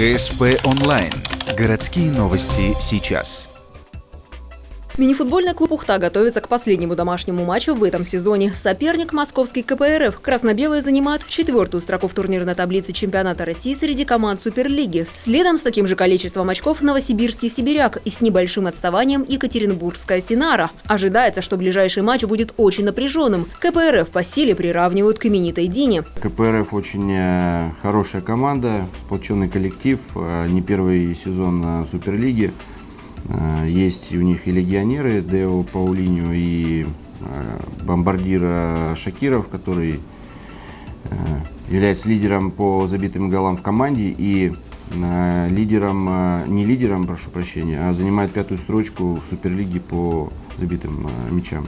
ГСП онлайн. Городские новости сейчас. Мини-футбольный клуб «Ухта» готовится к последнему домашнему матчу в этом сезоне. Соперник – московский КПРФ. Красно-белые занимают 4-ю строку в турнирной таблице чемпионата России среди команд Суперлиги. Следом с таким же количеством очков новосибирский «Сибиряк» и с небольшим отставанием екатеринбургская «Синара». Ожидается, что ближайший матч будет очень напряженным. КПРФ по силе приравнивают к именитой «Дине». КПРФ очень хорошая команда, сплоченный коллектив, не первый сезон Суперлиги. Есть у них и легионеры Део Паулиньо, и бомбардир Шакиров, который является лидером по забитым голам в команде и не лидером, прошу прощения, а занимает 5-ю строчку в Суперлиге по забитым мячам.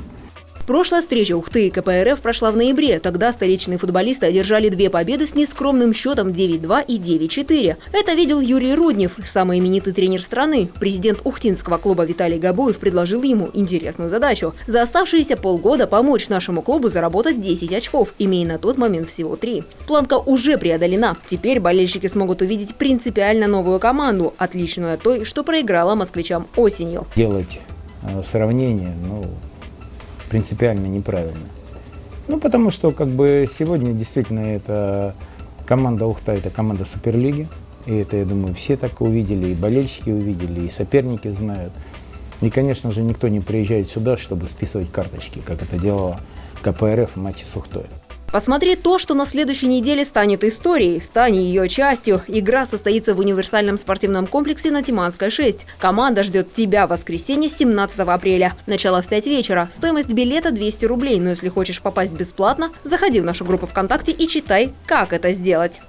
Прошлая встреча Ухты и КПРФ прошла в ноябре. Тогда столичные футболисты одержали 2 победы с нескромным счетом 9-2 и 9-4. Это видел Юрий Руднев, самый именитый тренер страны. Президент ухтинского клуба Виталий Габуев предложил ему интересную задачу – за оставшиеся полгода помочь нашему клубу заработать 10 очков, имея на тот момент всего 3. Планка уже преодолена. Теперь болельщики смогут увидеть принципиально новую команду, отличную от той, что проиграла москвичам осенью. Делать сравнение, принципиально неправильно. Потому что сегодня действительно это команда Ухта, это команда Суперлиги. И это, я думаю, все так увидели, и болельщики увидели, и соперники знают. И, конечно же, никто не приезжает сюда, чтобы списывать карточки, как это делала КПРФ в матче с Ухтой. Посмотри то, что на следующей неделе станет историей. Стань ее частью. Игра состоится в универсальном спортивном комплексе на Тиманской, 6. Команда ждет тебя в воскресенье 17 апреля. Начало в 5 вечера. Стоимость билета 200 рублей. Но если хочешь попасть бесплатно, заходи в нашу группу ВКонтакте и читай, как это сделать.